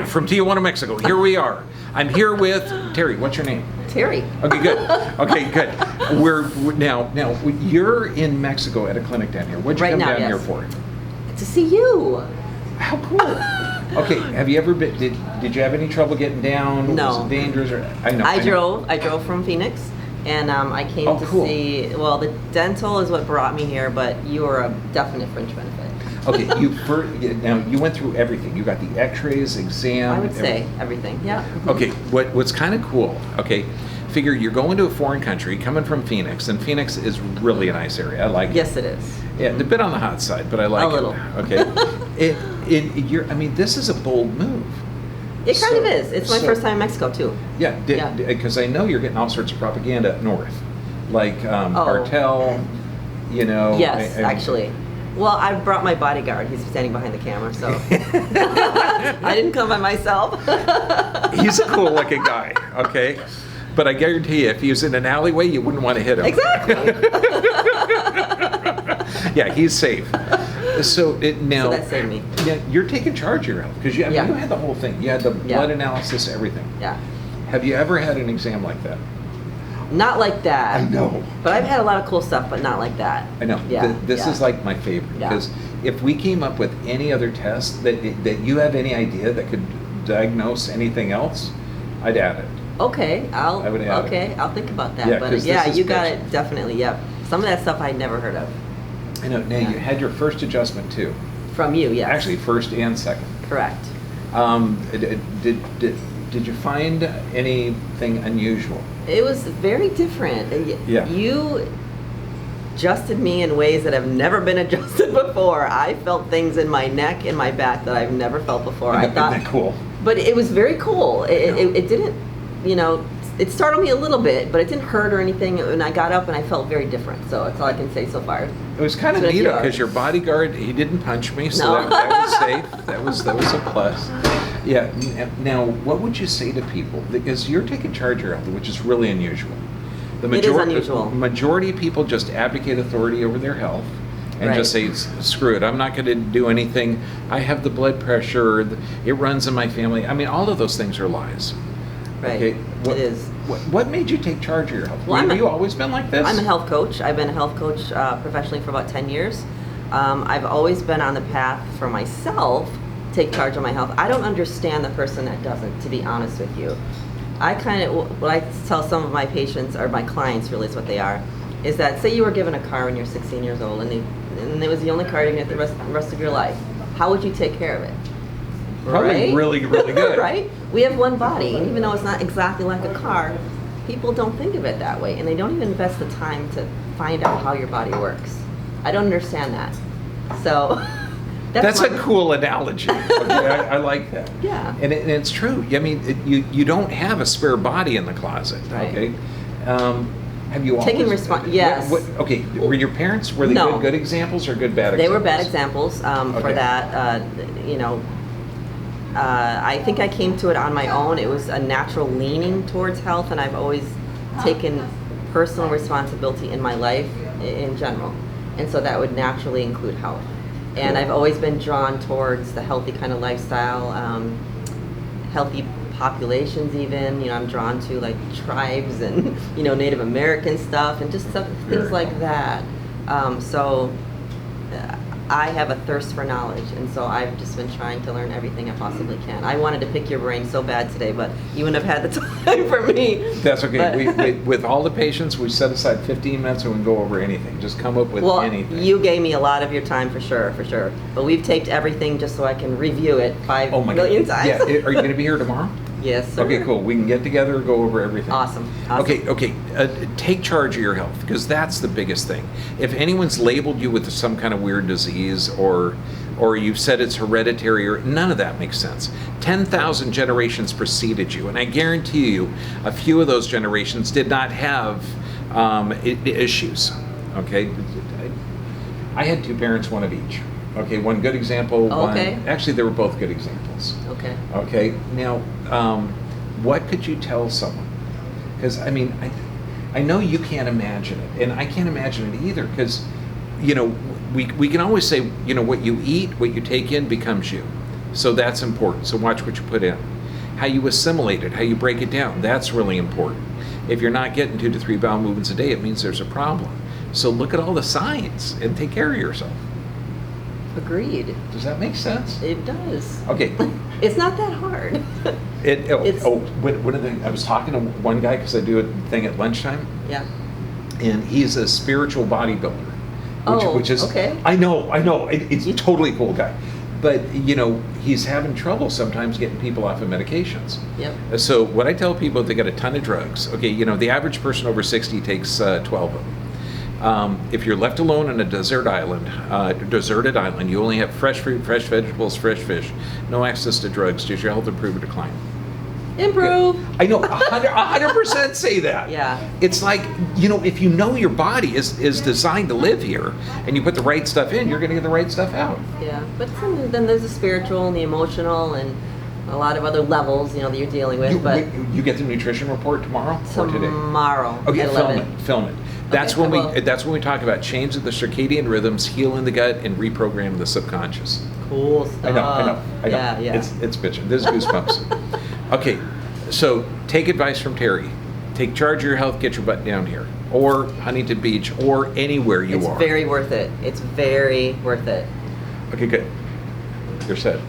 live from Tijuana, Mexico. Here we are. I'm here with Terry. What's your name? Terry. Okay, good. Okay, good. We're now you're in Mexico at a clinic down here. What'd you come down here for? To see you. How cool. Okay, have you ever been? Did you have any trouble getting down? No. Was it dangerous? Or I drove from Phoenix, and I came to see. Well, the dental is what brought me here, but you were a definite fringe benefit. Okay, now you went through everything. You got the X-rays, exam. I would say everything. Yeah. Okay, what's kind of cool? Okay, figure you're going to a foreign country, coming from Phoenix, and Phoenix is really a nice area. I like it. Yes, it is. Yeah, a bit on the hot side, but I like it. A little. Okay. This is a bold move. It kind of is. It's my first time in Mexico too. Yeah, because I know you're getting all sorts of propaganda up north, like cartel. Yes, actually. Well, I brought my bodyguard. He's standing behind the camera, so I didn't come by myself. He's a cool-looking guy, okay? But I guarantee you, if he was in an alleyway, you wouldn't want to hit him. Exactly. Yeah, he's safe. So that saved me. Yeah, you're taking charge of your health because you had the whole thing. You had the blood analysis, everything. Yeah. Have you ever had an exam like that? Not like that. I know. But I've had a lot of cool stuff, but not like that. I know. Yeah. This is like my favorite because if we came up with any other test that you have any idea that could diagnose anything else, I'd add it. Okay, I'll think about that. But you got it definitely. Yep. Some of that stuff I'd never heard of. I know. Now you had your first adjustment too. From you, yes. Actually, first and second. Correct. Did you find anything unusual? It was very different. Yeah. You adjusted me in ways that have never been adjusted before. I felt things in my neck and my back that I've never felt before. Isn't that cool? But it was very cool. It didn't, it startled me a little bit, but it didn't hurt or anything. And I got up and I felt very different. So that's all I can say so far. It was kind of neat because your bodyguard, he didn't punch me, so that was safe. That was a plus. Yeah. Now, what would you say to people? Because you're taking charge of your health, which is really unusual. It is unusual. The majority of people just abdicate authority over their health and just say, screw it, I'm not going to do anything. I have the blood pressure. It runs in my family. I mean, all of those things are lies. Right. Okay. It is. What made you take charge of your health? Well, have you always been like this? I'm a health coach. I've been a health coach professionally for about 10 years. I've always been on the path for myself, take charge of my health. I don't understand the person that doesn't, to be honest with you. What I tell some of my patients, or my clients really is what they are, is that say you were given a car when you're 16 years old and it was the only car you're going to get the rest of your life. How would you take care of it? Probably really, really good. Right? We have one body, and even though it's not exactly like a car, people don't think of it that way, and they don't even invest the time to find out how your body works. I don't understand that. So that's a cool analogy. Okay, I like that. Yeah. And it's true. I mean, you don't have a spare body in the closet. Right. Okay. Have you taking response? Yes. Okay. Were your parents good examples or good bad examples? They were bad examples for that. I think I came to it on my own. It was a natural leaning towards health, and I've always taken personal responsibility in my life in general, and so that would naturally include health. And I've always been drawn towards the healthy kind of lifestyle, healthy populations even. I'm drawn to like tribes and Native American stuff and just things like that. I have a thirst for knowledge, and so I've just been trying to learn everything I possibly can. I wanted to pick your brain so bad today, but you wouldn't have had the time for me. That's okay. We, with all the patients, we set aside 15 minutes and we can go over anything. Just come up with anything. You gave me a lot of your time for sure. But we've taped everything just so I can review it 5 million times. Yeah. Are you going to be here tomorrow? Yes, sir. Okay, cool. We can get together and go over everything. Awesome. Okay. Take charge of your health, because that's the biggest thing. If anyone's labeled you with some kind of weird disease, or you've said it's hereditary, or none of that makes sense. 10,000 generations preceded you, and I guarantee you, a few of those generations did not have issues. Okay. I had 2 parents, one of each. Okay, one good example. Actually, they were both good examples. Okay. Okay. Now, what could you tell someone? Because I mean, I know you can't imagine it, and I can't imagine it either. Because, we can always say, what you eat, what you take in becomes you. So that's important. So watch what you put in. How you assimilate it, how you break it down, that's really important. If you're not getting 2 to 3 bowel movements a day, it means there's a problem. So look at all the signs and take care of yourself. Agreed. Does that make sense? It does. Okay. It's not that hard. I was talking to one guy because I do a thing at lunchtime, Yeah. and he's a spiritual bodybuilder. Which is, okay. I know. It's a totally cool guy. But, he's having trouble sometimes getting people off of medications. Yep. So what I tell people, they got a ton of drugs. Okay, the average person over 60 takes 12 of them. If you're left alone on a deserted island, you only have fresh fruit, fresh vegetables, fresh fish, no access to drugs. Does your health improve or decline? Improve. I know, 100% say that. Yeah. It's like, if you know your body is designed to live here, and you put the right stuff in, you're going to get the right stuff out. Yeah, but then there's the spiritual and the emotional and a lot of other levels, that you're dealing with. You get the nutrition report tomorrow or today? Tomorrow. Okay, at 11. film it. That's Okay, that's when we talk about changing the circadian rhythms, healing the gut, and reprogramming the subconscious. Cool stuff. I know. Yeah. It's bitching. This is goosebumps. Okay, so take advice from Terry. Take charge of your health. Get your butt down here, or Huntington Beach, or anywhere you are. It's very worth it. It's very worth it. Okay, good. You're set.